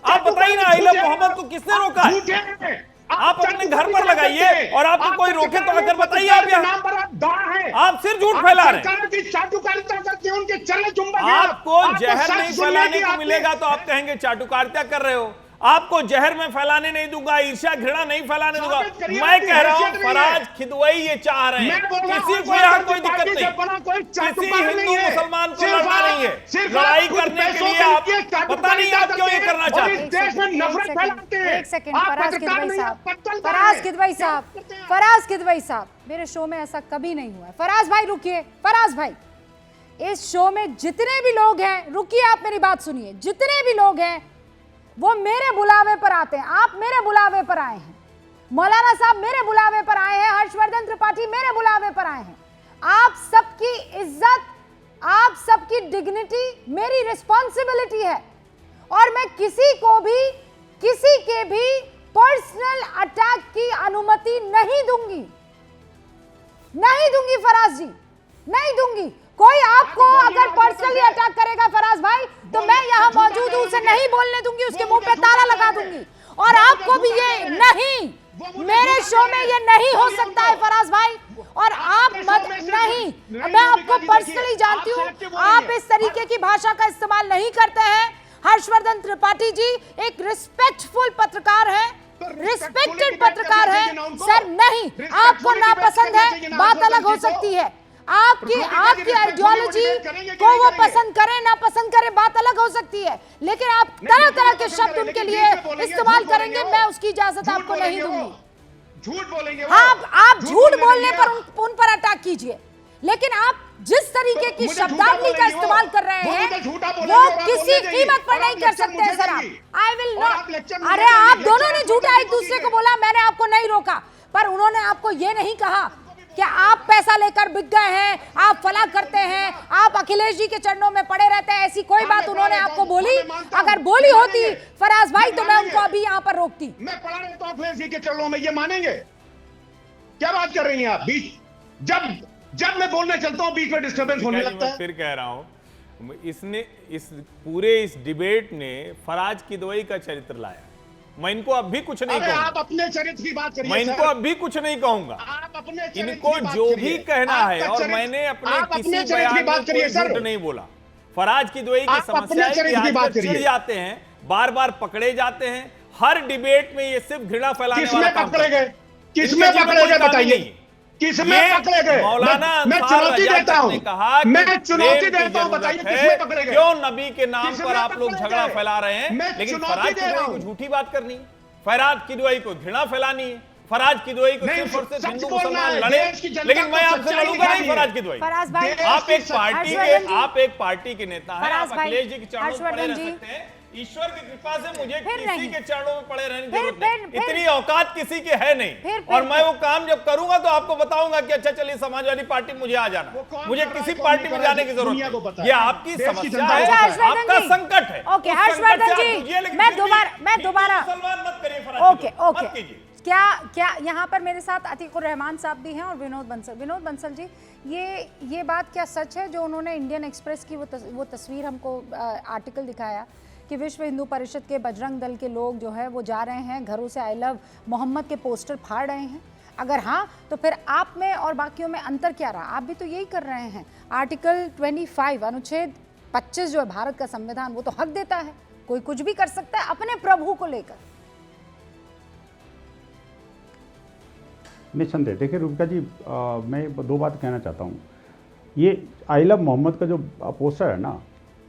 आप बताइए ना, आई लव मोहम्मद को किसने रोका है? आप अपने घर पर लगाइए और आपको कोई रोके तो आकर बताइए। आप सिर्फ झूठ फैला रहे हैं। आपको जहर नहीं फैलाने को मिलेगा तो आप कहेंगे चाटुकारिता कर रहे हो। आपको जहर में फैलाने नहीं दूंगा, ईर्ष्या घृणा नहीं फैलाने दूंगा। मैं कह रहा हूं फराज किदवई ये चाह रहे हैं, किसी को यहाँ कोई दिक्कत नहीं, किसी हिंदू मुसलमान को लड़ना नहीं है। लड़ाई करने के लिए आप पता नहीं आप क्यों ये करना चाहते हैं। एक सेकंड, फराज किदवई साहब, मेरे शो में ऐसा कभी नहीं हुआ है। फराज भाई रुकिए, फराज भाई, इस शो में जितने भी लोग हैं, रुकिए आप मेरी बात सुनिए, जितने भी लोग हैं वो मेरे बुलावे पर आते हैं। आप मेरे बुलावे पर आए हैं, मौलाना साहब मेरे बुलावे पर आए हैं, हर्षवर्धन त्रिपाठी मेरे बुलावे पर आए हैं। आप सबकी इज्जत, आप सबकी डिग्निटी मेरी रिस्पॉन्सिबिलिटी है, और मैं किसी को भी, किसी के भी पर्सनल अटैक की अनुमति नहीं दूंगी, नहीं दूंगी फराज जी, नहीं दूंगी। कोई आपको अगर पर्सनली अटैक करेगा फराज भाई, तो मैं यहाँ मौजूद हूँ, उसे नहीं बोलने दूंगी, उसके मुंह पे ताला लगा दूंगी। और आपको भी ये नहीं, मेरे शो में ये नहीं हो सकता है फराज भाई। और आप मत नहीं, मैं आपको पर्सनली जानती हूँ, आप इस तरीके की भाषा का इस्तेमाल नहीं करते हैं। हर्षवर्धन त्रिपाठी जी एक रिस्पेक्टफुल पत्रकार हैं, रिस्पेक्टेड पत्रकार हैं। सर नहीं, आपको नापसंद है, बात अलग हो सकती है। आपकी आइडियोलॉजी को वो पसंद करे ना पसंद करे, बात अलग हो सकती है, लेकिन आप तरह तरह के शब्द उनके लिए इस्तेमाल करेंगे, मैं उसकी इजाजत आपको नहीं दूंगी। झूठ बोलेंगे आप झूठ बोलने पर उन पर अटैक कीजिए, लेकिन आप जिस तरीके की शब्दावली का इस्तेमाल कर रहे हैं वो किसी कीमत पर नहीं कर सकते हैं सर। I will not. अरे आप दोनों ने झूठा एक दूसरे को बोला, मैंने आपको नहीं रोका, पर उन्होंने आपको ये नहीं कहा कि आप पैसा लेकर बिक गए हैं, आप फला करते हैं, आप अखिलेश जी के चरणों में पड़े रहते हैं, ऐसी कोई बात उन्होंने आपको बोली? अगर बोली होती फराज भाई तो मैं उनको अभी यहाँ पर रोकती। मैं पड़ा रहता हूँ अखिलेश जी के चरणों में, ये मानेंगे? क्या बात कर रही हैं आप? बीच जब मैं बोलने चलता हूँ बीच में डिस्टर्बेंस होने लगता है। फिर कह रहा हूँ, इसने इस पूरे डिबेट ने फराज किदवई का चरित्र लाया। मैं इनको अब भी कुछ नहीं कहूंगा। आप अपने चरित्र की बात करिए। मैं इनको अब भी कुछ नहीं कहूंगा। आप अपने इनको जो भी कहना है, और मैंने अपने किसी बयान में कोई झूठ नहीं बोला। फराज किदवई की समस्या है कि आज चिढ़ जाते हैं, बार बार पकड़े जाते हैं, हर डिबेट में ये सिर्फ घृणा फैलाने वाला काम करते हैं। किसमें पकड़े गए बताइए, किसमें पकड़े गए? मौलाना मैं चुनौती देता हूं, मैं चुनौती देता हूं, बताइए किसमें पकड़े गए? क्यों नबी के नाम पर आप लोग झगड़ा फैला रहे हैं? लेकिन फराज किदवई को झूठी बात करनी, फराज किदवई को घृणा फैलानी है, फराज किदवई को सिर्फ और सिर्फ हिंदू मुसलमान लड़े। लेकिन मैं आपसे लड़ूंगा नहीं फराज किदवई। आप एक पार्टी के नेता हैं, आप अखिलेश जी के चरणों में पड़े रह सकते हैं। ईश्वर की कृपा से मुझे किसी के चरणों में पड़े रहने की जरूरत नहीं, इतनी औकात किसी की है नहीं। और मैं वो काम जब करूंगा तो आपको बताऊंगा कि अच्छा चलिए समाजवादी पार्टी मुझे आ जाना, मुझे किसी पार्टी में जाने की जरूरत नहीं। ये आपकी समस्या है, आपका संकट है। ओके हर्षवर्धन जी, मैं दोबारा मुसलमान मत करिए फराज, मत कीजिए। क्या यहाँ पर मेरे साथ अतीकुर रहमान साहब भी हैं और विनोद बंसल जी, ये बात क्या सच है जो उन्होंने इंडियन एक्सप्रेस की वो तस्वीर हमको आर्टिकल दिखाया कि विश्व हिंदू परिषद के बजरंग दल के लोग जो है वो जा रहे हैं घरों से आई लव मोहम्मद के पोस्टर फाड़ रहे हैं? अगर हाँ तो फिर आप में और बाकियों में अंतर क्या रहा? आप भी तो यही कर रहे हैं। आर्टिकल 25 अनुच्छेद 25 जो है भारत का संविधान, वो तो हक देता है, कोई कुछ भी कर सकता है अपने प्रभु को लेकर। निसंदेह देखिए रूपिका जी, मैं दो बात कहना चाहता हूँ। ये आई लव मोहम्मद का जो पोस्टर है ना,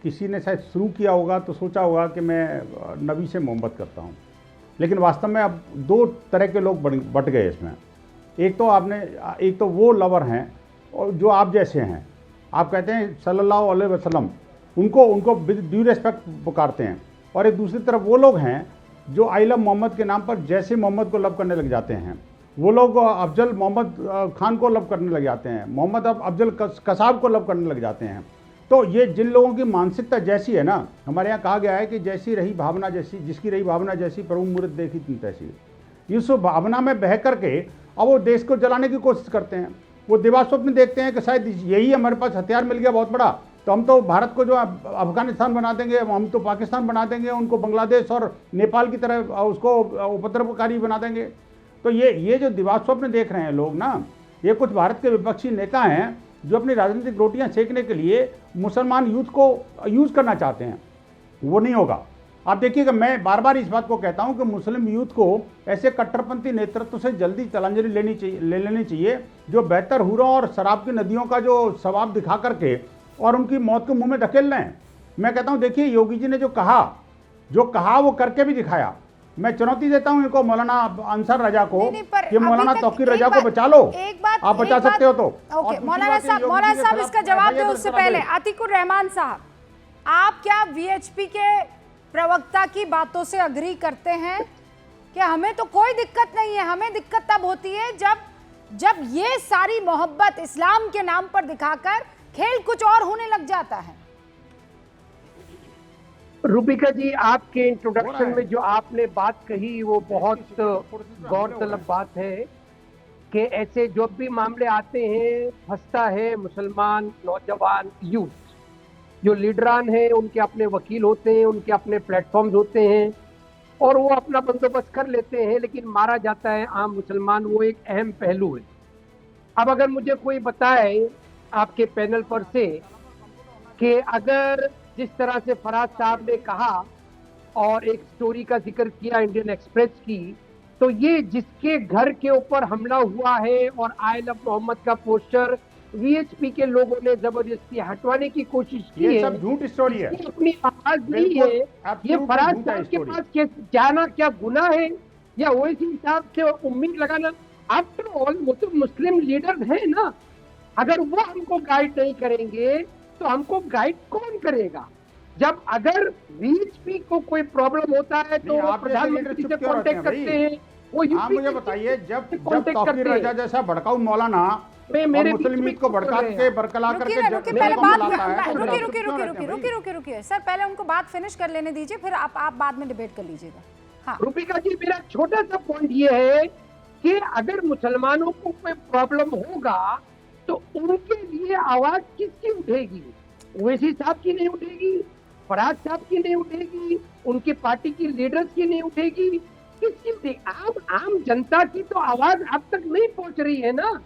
किसी ने शायद शुरू किया होगा तो सोचा होगा कि मैं नबी से मोहब्बत करता हूँ, लेकिन वास्तव में अब दो तरह के लोग बट गए इसमें। एक तो वो लवर हैं और जो आप जैसे हैं, आप कहते हैं सल्लल्लाहु अलैहि वसल्लम, उनको ड्यू रिस्पेक्ट पुकारते हैं, और एक दूसरी तरफ वो लोग हैं जो आई लव मोहम्मद के नाम पर जैसे मोहम्मद को लव करने लग जाते हैं। वो लोग अफजल मोहम्मद खान को लव करने लग जाते हैं, मोहम्मद अफजल कसाब को लव करने लग जाते हैं। तो ये जिन लोगों की मानसिकता जैसी है ना, हमारे यहाँ कहा गया है कि जैसी रही भावना जैसी, जिसकी रही भावना जैसी प्रभु मूर्त देखी तुम तैसी। इस भावना में बह करके अब वो देश को जलाने की कोशिश करते हैं। वो दिवास्वप्न देखते हैं कि शायद यही हमारे पास हथियार मिल गया बहुत बड़ा, तो हम तो भारत को जो अफगानिस्तान बना देंगे, हम तो पाकिस्तान बना देंगे, उनको बांग्लादेश और नेपाल की तरह उसको उपद्रवकारी बना देंगे। तो ये जो दिवास्वप्न देख रहे हैं लोग ना, ये कुछ भारत के विपक्षी नेता हैं जो अपनी राजनीतिक रोटियां सेकने के लिए मुसलमान यूथ को यूज़ करना चाहते हैं। वो नहीं होगा। आप देखिएगा, मैं बार बार इस बात को कहता हूं कि मुस्लिम यूथ को ऐसे कट्टरपंथी नेतृत्व से जल्दी तिलांजलि ले लेनी चाहिए जो बेहतर हुरों और शराब की नदियों का जो सवाब दिखा करके और उनकी मौत को मुंह में धकेल रहे हैं। मैं कहता हूं देखिए, योगी जी ने जो कहा वो करके भी दिखाया। मैं चुनौती देता हूं इनको, मौलाना अंसार रजा को, कि मौलाना तौकीर रजा को बचा लो। आप बचा सकते हो तो। ओके, मौलाना साहब इसका जवाब दो उससे पहले अतीकुर रहमान साहब, आप क्या वीएचपी के प्रवक्ता की बातों से अग्री करते हैं कि हमें तो कोई दिक्कत नहीं है, हमें दिक्कत तब होती है जब ये सारी मोहब्बत इस्लाम के नाम पर दिखाकर खेल कुछ और होने लग जाता है? रूपिका जी, आपके इंट्रोडक्शन में जो आपने बात कही वो बहुत गौरतलब बात है कि ऐसे जो भी मामले आते हैं फंसता है मुसलमान नौजवान यूथ। जो लीडरान हैं उनके अपने वकील होते हैं, उनके अपने प्लेटफॉर्म्स होते हैं और वो अपना बंदोबस्त कर लेते हैं, लेकिन मारा जाता है आम मुसलमान। वो एक अहम पहलू है। अब अगर मुझे कोई बताए आपके पैनल पर से कि अगर जिस तरह से फराज साहब ने कहा और एक स्टोरी का जिक्र किया इंडियन एक्सप्रेस की, तो ये जिसके घर के ऊपर हमला हुआ है और आई लव मोहम्मद का पोस्टर वीएचपी के लोगों ने जबरदस्ती हटवाने की कोशिश की है, ये सब झूठ स्टोरी है। इसकी अपनी आवाज दी है। ये फराज साहब के पास जाना क्या गुनाह है या ओवैसी हिसाब से उम्मीद लगाना? आफ्टर ऑल वो तो मुस्लिम लीडर है ना। अगर वो हमको गाइड नहीं करेंगे तो हमको गाइड कौन करेगा? जब अगर वीएचपी को कोई प्रॉब्लम होता है तो वो प्रधानमंत्री से कांटेक्ट करते हैं। वो आप मुझे बताइए, जब तौकीर रजा जैसा भड़काऊ मौलाना मेरे मुस्लिम लीग को भड़का के बरकरार करके रुकिए सर, पहले उनको बात फिनिश कर लेने दीजिए, फिर आप बाद में डिबेट कर लीजिएगा। हाँ रूपिका जी, मेरा छोटा सा पॉइंट ये है कि अगर मुसलमानों को कोई प्रॉब्लम होगा तो उनके लिए आवाज किसकी उठेगी? ओवैसी साहब की नहीं उठेगी, फराज साहब की नहीं उठेगी, उनकी पार्टी की लीडर्स की नहीं उठेगी, किसकी उठेगी? आम जनता की तो आवाज अब तक नहीं पहुंच रही है ना।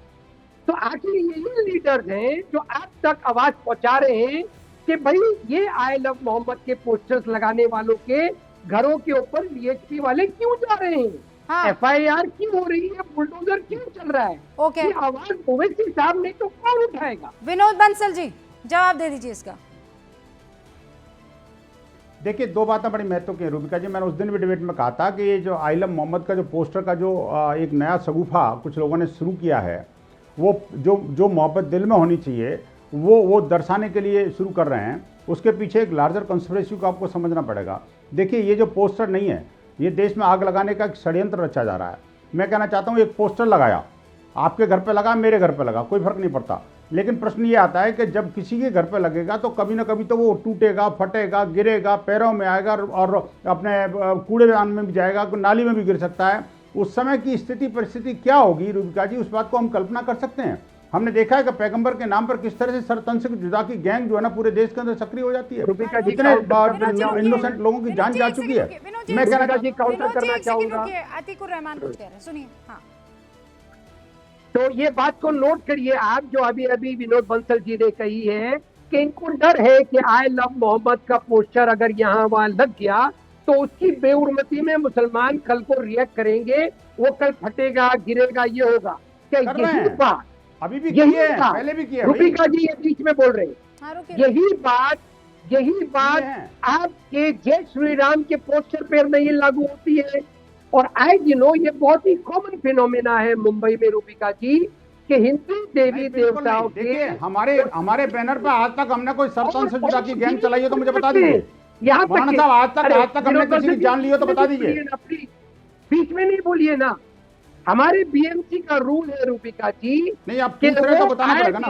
तो आखिर यही लीडर्स हैं जो अब तक आवाज पहुंचा रहे हैं कि भाई ये आई लव मोहम्मद के पोस्टर्स लगाने वालों के घरों के ऊपर वीएचपी वाले क्यों जा रहे हैं? हाँ। एफआईआर क्यों हो रही है? बुलडोजर क्यों चल रहा है? ओके। ये आवाज ओवैसी साहब नहीं तो कौन उठाएगा? विनोद बंसल जी जवाब दे दीजिए इसका। देखिए, दो बातें बड़ी महत्व की हैं रूबिका जी। मैंने उस दिन भी डिबेट में कहा था कि ये जो आई लव मोहम्मद का जो पोस्टर का जो एक नया शगुफा कुछ लोगों ने शुरू किया है, वो जो मोहब्बत दिल में होनी चाहिए वो दर्शाने के लिए शुरू कर रहे हैं। उसके पीछे एक लार्जर कंस्पिरेसी को आपको समझना पड़ेगा। देखिए, ये जो पोस्टर नहीं है, ये देश में आग लगाने का एक षड्यंत्र रचा जा रहा है। मैं कहना चाहता हूँ, एक पोस्टर लगाया, आपके घर पे लगा, मेरे घर पे लगा, कोई फर्क नहीं पड़ता। लेकिन प्रश्न ये आता है कि जब किसी के घर पे लगेगा तो कभी ना कभी तो वो टूटेगा, फटेगा, गिरेगा, पैरों में आएगा और अपने कूड़ेदान में भी जाएगा, नाली में भी गिर सकता है। उस समय की स्थिति परिस्थिति क्या होगी रूबिका जी, उस बात को हम कल्पना कर सकते हैं। हमने देखा है कि पैगंबर के नाम पर किस तरह से सरतन से जुदा की गैंग जो है ना पूरे देश के अंदर सक्रिय हो जाती है। इतने इनोसेंट लोगों की जान जा चुकी है। मैं कहना चाहूंगा, अतीकुर रहमान कुछ कह रहे हैं, सुनिए। हाँ, तो ये बात को नोट करिए आप, जो अभी विनोद बंसल जी ने कही है कि इनको डर है कि आई लव मोहम्मद का पोस्टर अगर यहाँ वहां लग गया तो उसकी बेउर्मती में मुसलमान कल को रिएक्ट करेंगे, वो कल फटेगा, गिरेगा, ये होगा। क्या यही बात अभी भी यही किए, पहले भी किया? रूपिका जी ये बीच में बोल रहे हैं। यही बात आपके जय श्री राम के पोस्टर पर नहीं लागू होती है। और आई ये बहुत ही कॉमन फिनोमेना है मुंबई में रूपिका जी कि हिंदू देवी देवताओं के हमारे बैनर पर आज तक हमने कोई सरपंच से जुदा की गैंग चलाई हो तो मुझे बता दीजिए। यहाँ तक आज तक हमने किसी की जान ली हो तो बता दीजिए। बीच में नहीं बोलिए ना, हमारे बीएमसी का रूल है रूपिका जी। नहीं, आप पूछ रहे तो बताना पड़ेगा ना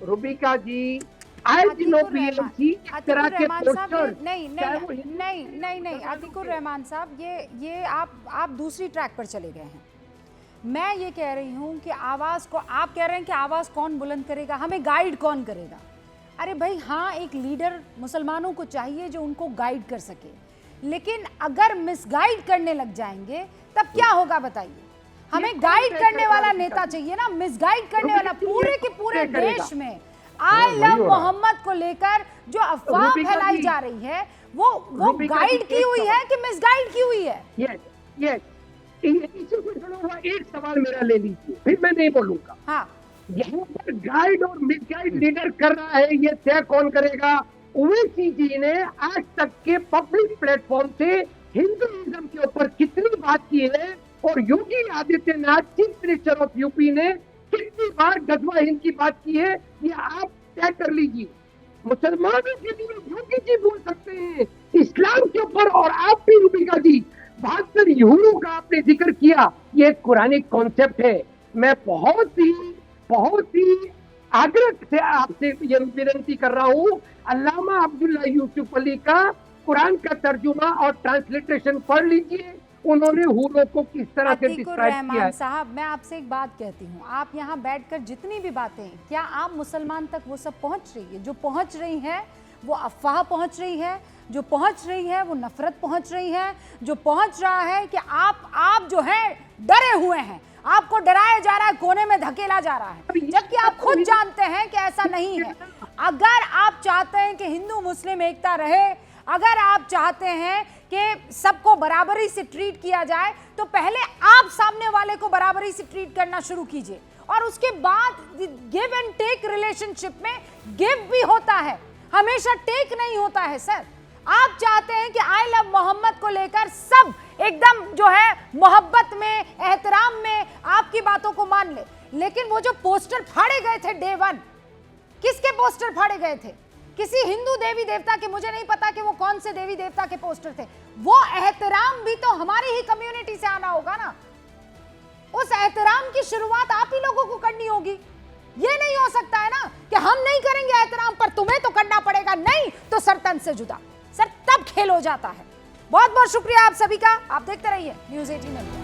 रूपिका जी। बीएमसी इस तरह के पोस्टर नहीं अतीकुर रहमान साहब, ये आप दूसरी ट्रैक पर चले गए हैं। मैं ये कह रही हूँ कि आवाज़ को, आप कह रहे हैं कि आवाज़ कौन बुलंद करेगा, हमें गाइड कौन करेगा? अरे भाई हाँ, एक लीडर मुसलमानों को चाहिए जो उनको गाइड कर सके, लेकिन अगर मिसगाइड करने लग जाएंगे तब क्या होगा बताइए? हमें गाइड करने वाला नेता चाहिए ना, मिसगाइड करने वाला। पूरे के पूरे देश में आई लव मोहम्मद को लेकर जो अफवाह फैलाई जा रही है वो गाइड की हुई है कि मिसगाइड की हुई है? यस इसी से जुड़ा हुआ एक सवाल मेरा ले लीजिए, फिर मैं नहीं बोलूंगा। हाँ, यहाँ पर गाइड और मिसगाइड लीडर कर रहा है, ये तय कौन करेगा? ओवैसी जी ने आज तक के पब्लिक प्लेटफॉर्म से हिंदुइज्म के ऊपर कितनी बात की है, और Yogi Adityanath chief minister of UP ने कितनी बार गजवा हिंद की बात की है, ये आप तय कर लीजिए। मुसलमानों के लिए योगी जी बोल सकते हैं इस्लाम के ऊपर, और आप भी रूबिका जी 72 यूरों का आपने जिक्र किया, ये एक कुरानिक कॉन्सेप्ट है। मैं बहुत ही आग्रह से आपसे ये विनती कर रहा हूँ, अल्लामा अब्दुल्ला यूसुफ अली का कुरान का तर्जुमा और ट्रांसलेशन पढ़ लीजिए उन्होंने हूरों को किस तरह से अतीकुर डिस्क्राइब किया रहमान है। साहब, मैं आपसे एक बात कहती हूँ, आप यहाँ बैठकर जितनी भी बातें, क्या आप मुसलमान तक वो सब पहुँच रही है? जो पहुँच रही है वो अफवाह पहुँच रही है, जो पहुँच रही है वो नफरत पहुँच रही है, जो पहुँच रहा है कि आप जो है डरे हुए हैं, आपको डराया जा रहा है, कोने में धकेला जा रहा है, जबकि आप खुद जानते हैं कि ऐसा नहीं है। अगर आप चाहते हैं कि हिंदू मुस्लिम एकता रहे, अगर आप चाहते हैं कि सबको बराबरी से ट्रीट किया जाए, तो पहले आप सामने वाले को बराबरी से ट्रीट करना शुरू कीजिए, और उसके बाद गिव एंड टेक रिलेशनशिप में गिव भी होता है, हमेशा टेक नहीं होता है। सर, आप चाहते हैं कि आई लव मोहम्मद को लेकर सब एकदम जो है मोहब्बत में, एहतराम में आपकी बातों को मान ले, लेकिन वो जो पोस्टर फाड़े गए थे डे 1, किसके पोस्टर फाड़े गए थे? किसी हिंदू देवी देवता के, मुझे नहीं पता कि वो कौन से देवी देवता के पोस्टर थे। वो एहतराम भी तो हमारी ही कम्युनिटी से आना होगा ना। उस एहतराम की शुरुआत आप ही लोगों को करनी होगी। ये नहीं हो सकता है ना कि हम नहीं करेंगे एहतराम पर तुम्हें तो करना पड़ेगा, नहीं तो सर तन से जुदा। सर, तब खेल हो जाता है। बहुत बहुत शुक्रिया आप सभी का। आप देखते रहिए न्यूज़ 18 इंडिया।